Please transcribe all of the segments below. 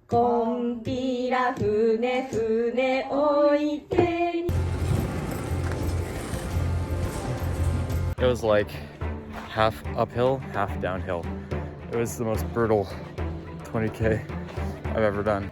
こんぴら船船置いて It was like half uphill, half downhill. It was the most brutal 20K I've ever done.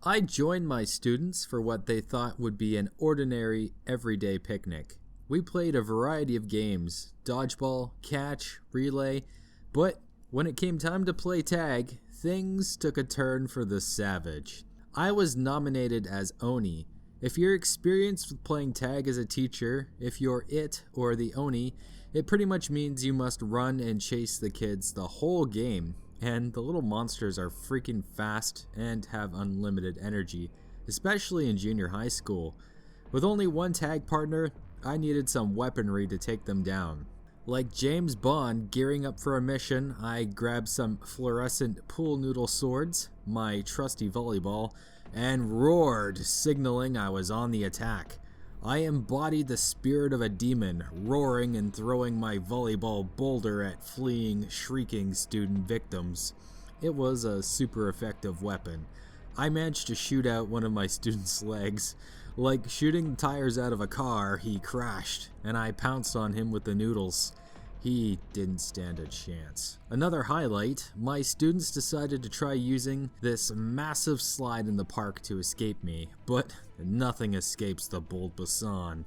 I joined my students for what they thought would be an ordinary, everyday picnic. We played a variety of games, dodgeball, catch, relay, but when it came time to play tag, things took a turn for the savage. I was nominated as Oni. If you're experienced with playing tag as a teacher, if you're it or the Oni, it pretty much means you must run and chase the kids the whole game. And the little monsters are freaking fast and have unlimited energy, especially in junior high school. With only one tag partner, I needed some weaponry to take them down. Like James Bond gearing up for a mission, I grabbed some fluorescent pool noodle swords, my trusty volleyball, and roared, signaling I was on the attack. I embodied the spirit of a demon, roaring and throwing my volleyball boulder at fleeing, shrieking student victims. It was a super effective weapon. I managed to shoot out one of my student's legs. Like shooting tires out of a car, he crashed, and I pounced on him with the noodles. He didn't stand a chance. Another highlight, my students decided to try using this massive slide in the park to escape me, but nothing escapes the bold Basan.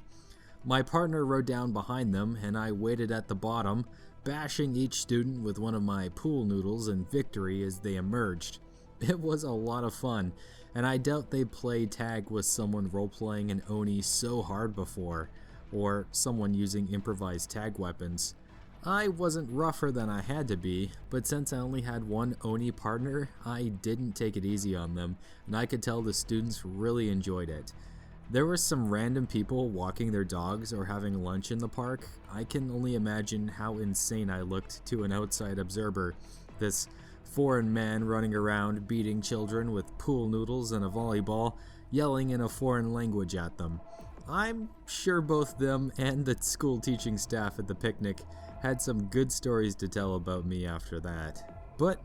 My partner rode down behind them, and I waited at the bottom, bashing each student with one of my pool noodles in victory as they emerged. It was a lot of fun, and I doubt they played tag with someone role-playing an Oni so hard before, or someone using improvised tag weapons. I wasn't rougher than I had to be, but since I only had one Oni partner, I didn't take it easy on them, and I could tell the students really enjoyed it. There were some random people walking their dogs or having lunch in the park. I can only imagine how insane I looked to an outside observer. This foreign man running around beating children with pool noodles and a volleyball, yelling in a foreign language at them. I'm sure both them and the school teaching staff at the picnic had some good stories to tell about me after that. But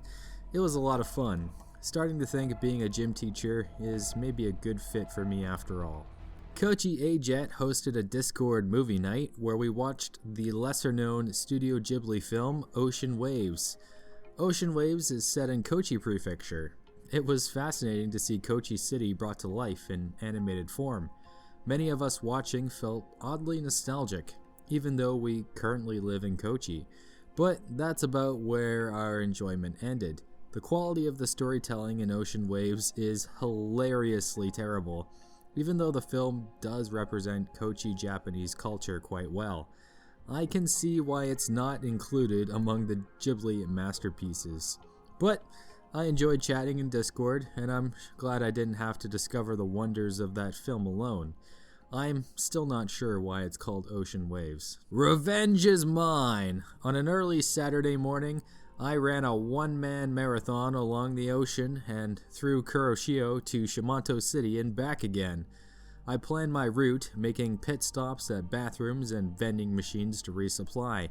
it was a lot of fun. Starting to think being a gym teacher is maybe a good fit for me after all. Kochi A-Jet hosted a Discord movie night where we watched the lesser-known Studio Ghibli film Ocean Waves. Ocean Waves is set in Kochi Prefecture. It was fascinating to see Kochi City brought to life in animated form. Many of us watching felt oddly nostalgic, even though we currently live in Kochi. But that's about where our enjoyment ended. The quality of the storytelling in Ocean Waves is hilariously terrible, even though the film does represent Kochi Japanese culture quite well. I can see why it's not included among the Ghibli masterpieces. But I enjoyed chatting in Discord, and I'm glad I didn't have to discover the wonders of that film alone. I'm still not sure why it's called Ocean Waves. Revenge is mine! On an early Saturday morning, I ran a one-man marathon along the ocean and through Kuroshio to Shimanto City and back again. I planned my route, making pit stops at bathrooms and vending machines to resupply.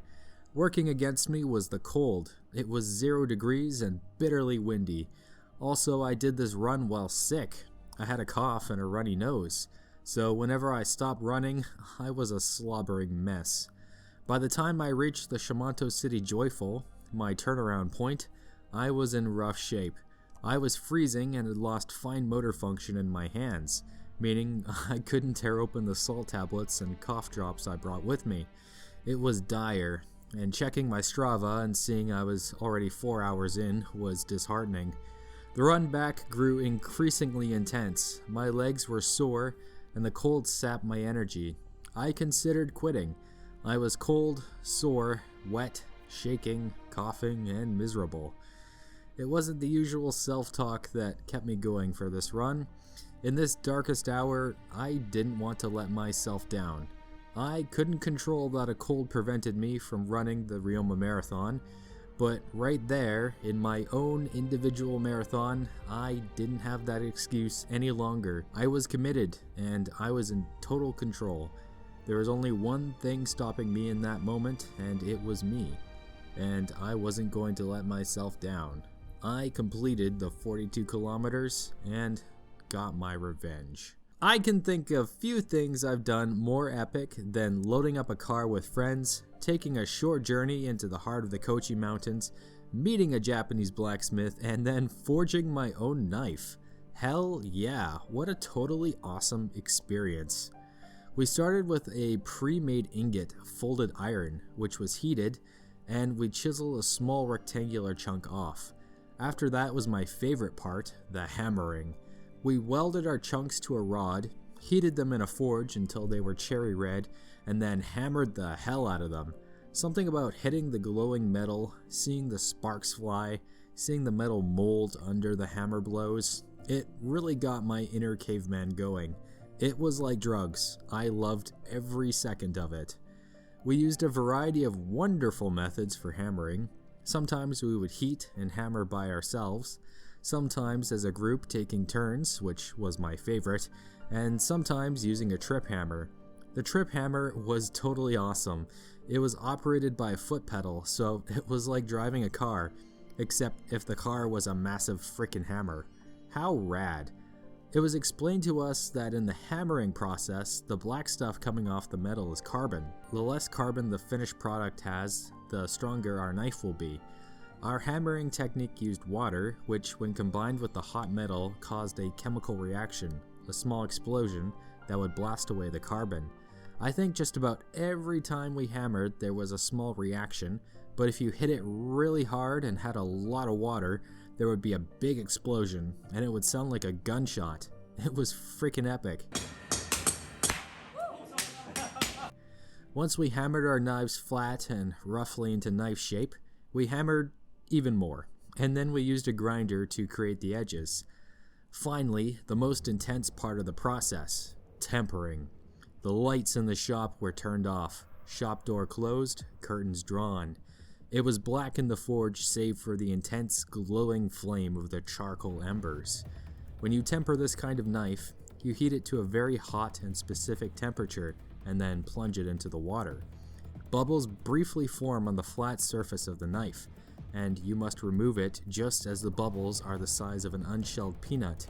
Working against me was the cold. It was 0 degrees and bitterly windy. Also, I did this run while sick. I had a cough and a runny nose. So whenever I stopped running, I was a slobbering mess. By the time I reached the Shimanto City Joyful, my turnaround point, I was in rough shape. I was freezing and had lost fine motor function in my hands, meaning I couldn't tear open the salt tablets and cough drops I brought with me. It was dire, and checking my Strava and seeing I was already 4 hours in was disheartening. The run back grew increasingly intense. My legs were sore, and the cold sapped my energy. I considered quitting. I was cold, sore, wet, shaking, coughing, and miserable. It wasn't the usual self-talk that kept me going for this run. In this darkest hour, I didn't want to let myself down. I couldn't control that a cold prevented me from running the Rioma Marathon, but right there, in my own individual marathon, I didn't have that excuse any longer. I was committed, and I was in total control. There was only one thing stopping me in that moment, and it was me. And I wasn't going to let myself down. I completed the 42 kilometers and got my revenge. I can think of few things I've done more epic than loading up a car with friends, taking a short journey into the heart of the Kochi Mountains, meeting a Japanese blacksmith, and then forging my own knife. Hell yeah, what a totally awesome experience. We started with a pre-made ingot folded iron, which was heated, and we chiseled a small rectangular chunk off. After that was my favorite part, the hammering. We welded our chunks to a rod, heated them in a forge until they were cherry red, and then hammered the hell out of them. Something about hitting the glowing metal, seeing the sparks fly, seeing the metal mold under the hammer blows, it really got my inner caveman going. It was like drugs. I loved every second of it. We used a variety of wonderful methods for hammering. Sometimes we would heat and hammer by ourselves, sometimes as a group taking turns, which was my favorite, and sometimes using a trip hammer. The trip hammer was totally awesome. It was operated by a foot pedal, so it was like driving a car, except if the car was a massive frickin' hammer. How rad. It was explained to us that in the hammering process, the black stuff coming off the metal is carbon. The less carbon the finished product has, the stronger our knife will be. Our hammering technique used water, which when combined with the hot metal caused a chemical reaction, a small explosion that would blast away the carbon. I think just about every time we hammered there was a small reaction, but if you hit it really hard and had a lot of water, there would be a big explosion, and it would sound like a gunshot. It was freaking epic. Once we hammered our knives flat and roughly into knife shape, we hammered even more, and then we used a grinder to create the edges. Finally, the most intense part of the process, tempering. The lights in the shop were turned off, shop door closed, curtains drawn. It was black in the forge save for the intense glowing flame of the charcoal embers. When you temper this kind of knife, you heat it to a very hot and specific temperature and then plunge it into the water. Bubbles briefly form on the flat surface of the knife, and you must remove it just as the bubbles are the size of an unshelled peanut.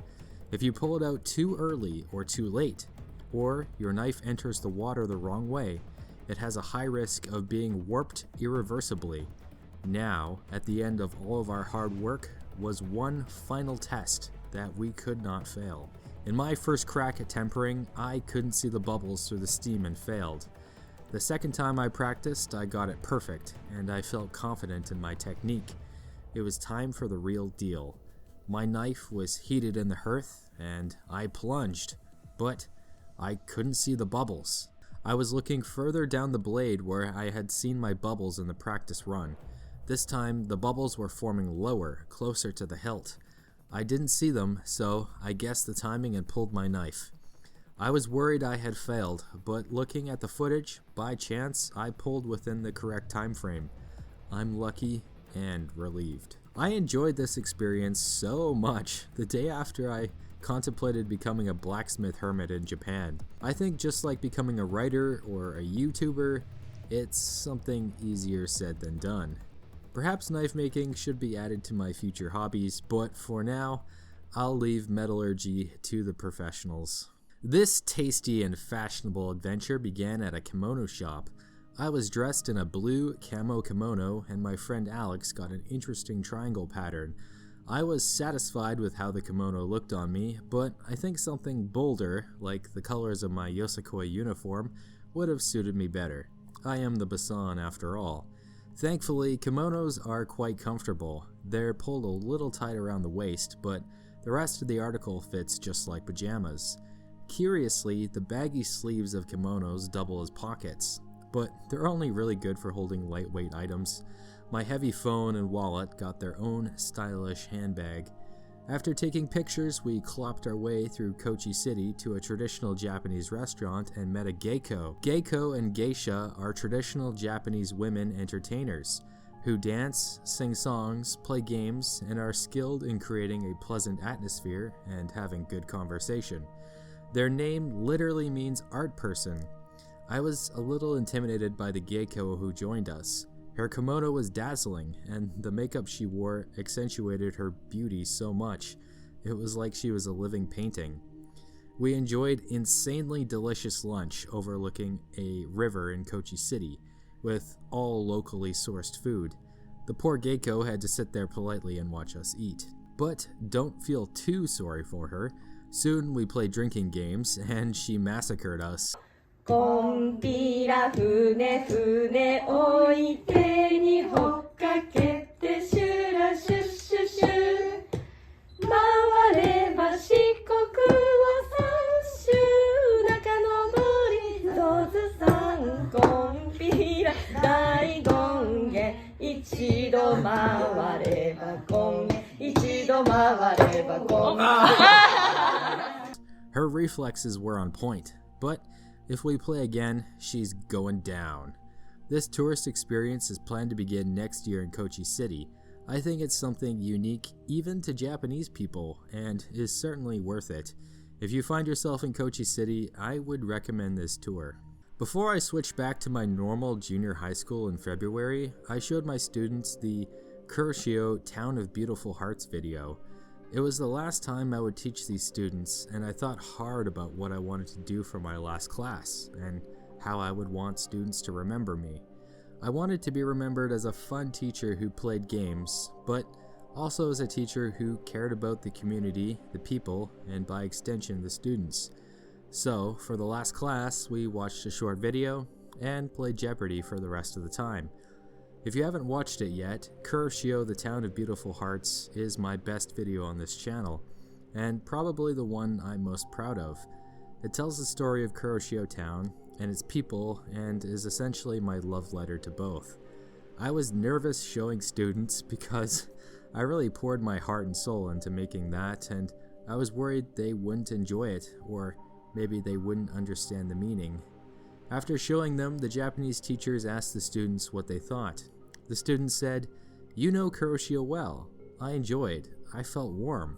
If you pull it out too early or too late, or your knife enters the water the wrong way, it has a high risk of being warped irreversibly. Now, at the end of all of our hard work, was one final test that we could not fail. In my first crack at tempering, I couldn't see the bubbles through the steam and failed. The second time I practiced, I got it perfect, and I felt confident in my technique. It was time for the real deal. My knife was heated in the hearth, and I plunged, but I couldn't see the bubbles. I was looking further down the blade where I had seen my bubbles in the practice run. This time, the bubbles were forming lower, closer to the hilt. I didn't see them, so I guessed the timing and pulled my knife. I was worried I had failed, but looking at the footage, by chance, I pulled within the correct time frame. I'm lucky and relieved. I enjoyed this experience so much. The day after I contemplated becoming a blacksmith hermit in Japan. I think just like becoming a writer or a YouTuber, it's something easier said than done. Perhaps knife making should be added to my future hobbies, but for now, I'll leave metallurgy to the professionals. This tasty and fashionable adventure began at a kimono shop. I was dressed in a blue camo kimono, and my friend Alex got an interesting triangle pattern. I was satisfied with how the kimono looked on me, but I think something bolder, like the colors of my Yosakoi uniform, would have suited me better. I am the Basan after all. Thankfully, kimonos are quite comfortable. They're pulled a little tight around the waist, but the rest of the article fits just like pajamas. Curiously, the baggy sleeves of kimonos double as pockets, but they're only really good for holding lightweight items. My heavy phone and wallet got their own stylish handbag. After taking pictures, we clopped our way through Kochi City to a traditional Japanese restaurant and met a Geiko. Geiko and geisha are traditional Japanese women entertainers who dance, sing songs, play games, and are skilled in creating a pleasant atmosphere and having good conversation. Their name literally means art person. I was a little intimidated by the Geiko who joined us. Her kimono was dazzling, and the makeup she wore accentuated her beauty so much. It was like she was a living painting. We enjoyed insanely delicious lunch overlooking a river in Kochi City, with all locally sourced food. The poor Geiko had to sit there politely and watch us eat. But don't feel too sorry for her. Soon we played drinking games, and she massacred us. コンピラ船船置いてにほっかけてシュラシュッシュシュ回れば四国を三周中の森ゾズさんコンピラ大権現一度回れば権現一度回れば権現 Her reflexes were on point, but if we play again, she's going down. This tourist experience is planned to begin next year in Kochi City. I think it's something unique even to Japanese people and is certainly worth it. If you find yourself in Kochi City, I would recommend this tour. Before I switched back to my normal junior high school in February, I showed my students the Kuroshio Town of Beautiful Hearts video. It was the last time I would teach these students, and I thought hard about what I wanted to do for my last class, and how I would want students to remember me. I wanted to be remembered as a fun teacher who played games, but also as a teacher who cared about the community, the people, and by extension the students. So, for the last class, we watched a short video, and played Jeopardy for the rest of the time. If you haven't watched it yet, Kuroshio, the Town of Beautiful Hearts is my best video on this channel, and probably the one I'm most proud of. It tells the story of Kuroshio Town and its people, and is essentially my love letter to both. I was nervous showing students because I really poured my heart and soul into making that, and I was worried they wouldn't enjoy it, or maybe they wouldn't understand the meaning. After showing them, the Japanese teachers asked the students what they thought. The students said, "You know Kuroshio well. I enjoyed. I felt warm.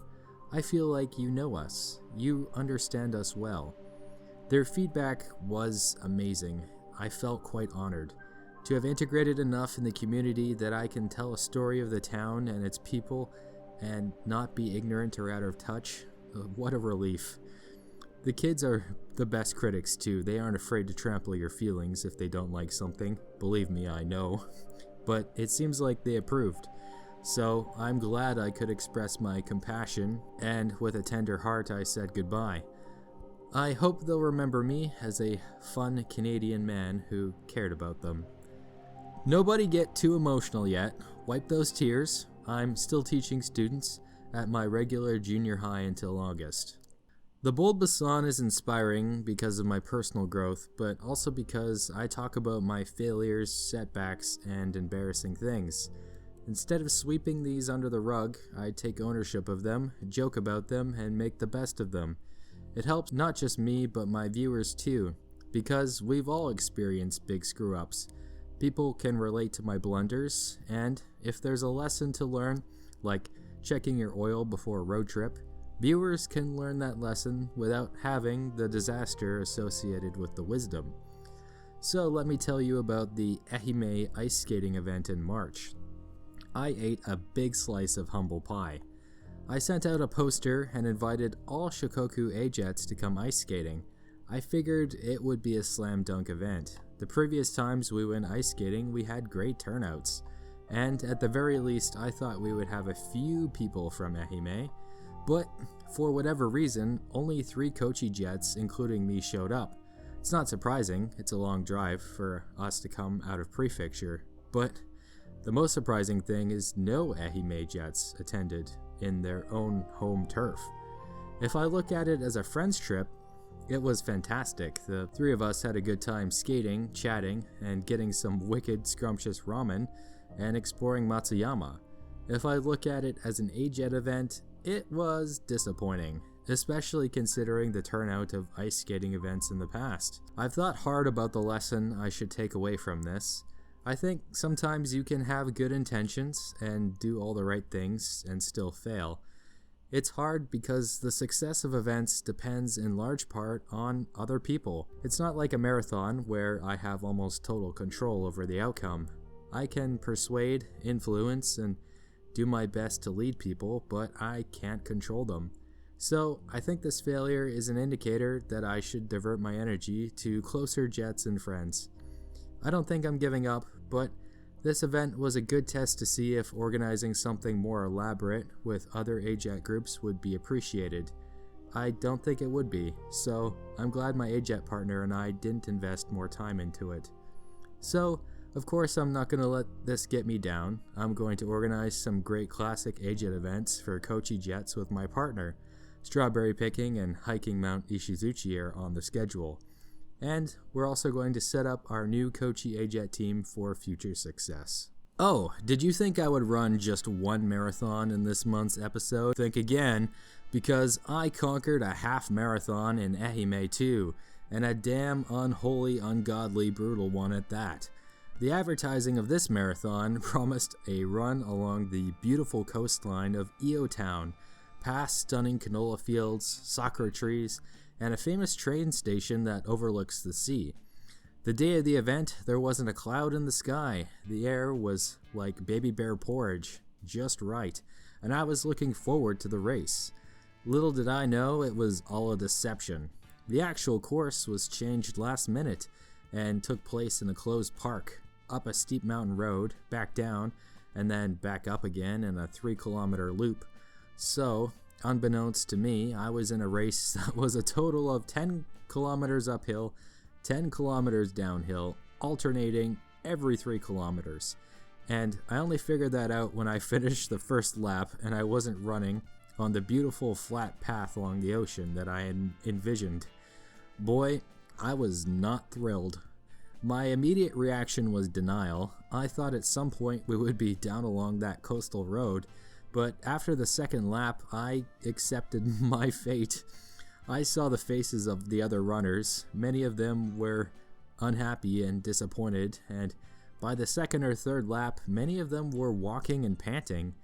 I feel like you know us. You understand us well." Their feedback was amazing. I felt quite honored. To have integrated enough in the community that I can tell a story of the town and its people and not be ignorant or out of touch, what a relief. The kids are the best critics too. They aren't afraid to trample your feelings if they don't like something. Believe me, I know. But it seems like they approved. So I'm glad I could express my compassion, and with a tender heart I said goodbye. I hope they'll remember me as a fun Canadian man who cared about them. Nobody get too emotional yet. Wipe those tears. I'm still teaching students at my regular junior high until August. The Bold Basan is inspiring because of my personal growth, but also because I talk about my failures, setbacks, and embarrassing things. Instead of sweeping these under the rug, I take ownership of them, joke about them, and make the best of them. It helps not just me, but my viewers too, because we've all experienced big screw-ups. People can relate to my blunders, and if there's a lesson to learn, like checking your oil before a road trip, viewers can learn that lesson without having the disaster associated with the wisdom. So let me tell you about the Ehime ice skating event in March. I ate a big slice of humble pie. I sent out a poster and invited all Shikoku A-Jets to come ice skating. I figured it would be a slam dunk event. The previous times we went ice skating, we had great turnouts. And at the very least, I thought we would have a few people from Ehime. But for whatever reason, only 3 Kochi Jets, including me, showed up. It's not surprising, it's a long drive for us to come out of prefecture, but the most surprising thing is no Ehime Jets attended in their own home turf. If I look at it as a friend's trip, it was fantastic. The 3 of us had a good time skating, chatting, and getting some wicked scrumptious ramen, and exploring Matsuyama. If I look at it as an A-Jet event, it was disappointing, especially considering the turnout of ice skating events in the past. I've thought hard about the lesson I should take away from this. I think sometimes you can have good intentions and do all the right things and still fail. It's hard because the success of events depends in large part on other people. It's not like a marathon where I have almost total control over the outcome. I can persuade, influence, and do my best to lead people, but I can't control them. So I think this failure is an indicator that I should divert my energy to closer jets and friends. I don't think I'm giving up, but this event was a good test to see if organizing something more elaborate with other AJET groups would be appreciated. I don't think it would be, so I'm glad my AJET partner and I didn't invest more time into it. So, of course, I'm not going to let this get me down. I'm going to organize some great classic AJET events for Kochi Jets with my partner. Strawberry picking and hiking Mount Ishizuchi are on the schedule. And we're also going to set up our new Kochi AJET team for future success. Oh, did you think I would run just one marathon in this month's episode? Think again, because I conquered a half marathon in Ehime too, and a damn unholy, ungodly, brutal one at that. The advertising of this marathon promised a run along the beautiful coastline of Iyo Town, past stunning canola fields, sakura trees, and a famous train station that overlooks the sea. The day of the event, there wasn't a cloud in the sky. The air was like baby bear porridge, just right, and I was looking forward to the race. Little did I know it was all a deception. The actual course was changed last minute and took place in a closed park, up a steep mountain road, back down, and then back up again in a 3-kilometer loop. So, unbeknownst to me, I was in a race that was a total of 10 kilometers uphill, 10 kilometers downhill, alternating every 3 kilometers. And I only figured that out when I finished the first lap and I wasn't running on the beautiful flat path along the ocean that I had envisioned. Boy, I was not thrilled. My immediate reaction was denial. I thought at some point we would be down along that coastal road, but after the second lap, I accepted my fate. I saw the faces of the other runners. Many of them were unhappy and disappointed, and by the second or third lap, many of them were walking and panting.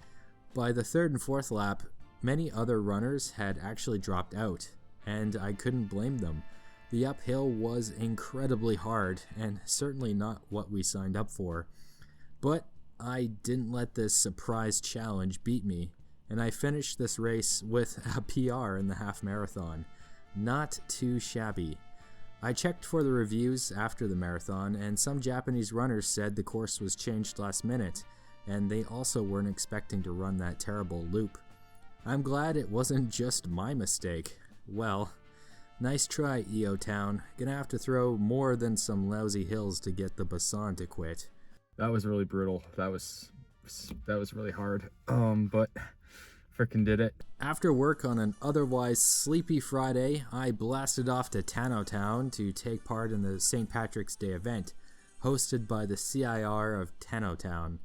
By the third and fourth lap, many other runners had actually dropped out, and I couldn't blame them. The uphill was incredibly hard, and certainly not what we signed up for. But I didn't let this surprise challenge beat me, and I finished this race with a PR in the half marathon. Not too shabby. I checked for the reviews after the marathon, and some Japanese runners said the course was changed last minute, and they also weren't expecting to run that terrible loop. I'm glad it wasn't just my mistake. Well, nice try, Iyo Town. Gonna have to throw more than some lousy hills to get the Basan to quit. That was really brutal. That was really hard. But frickin' did it. After work on an otherwise sleepy Friday, I blasted off to Tano Town to take part in the St. Patrick's Day event, hosted by the CIR of Tano Town.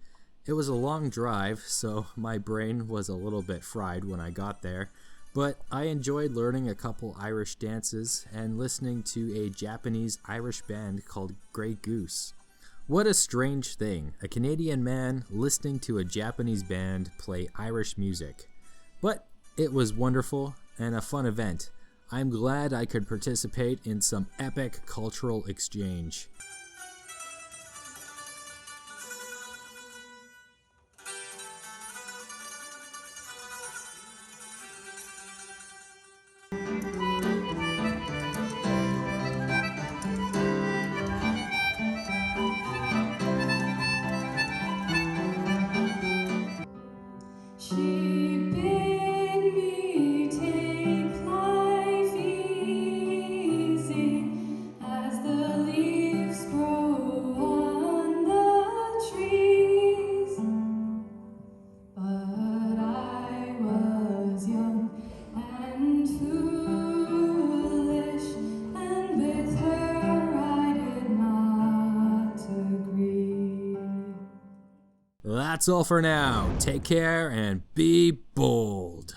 It was a long drive, so my brain was a little bit fried when I got there, but I enjoyed learning a couple Irish dances and listening to a Japanese-Irish band called Grey Goose. What a strange thing, a Canadian man listening to a Japanese band play Irish music. But it was wonderful and a fun event. I'm glad I could participate in some epic cultural exchange. She bid me take life easy as the leaves grow on the trees. But I was young and foolish, and with her I did not agree. That's all for now. Take care and be bold.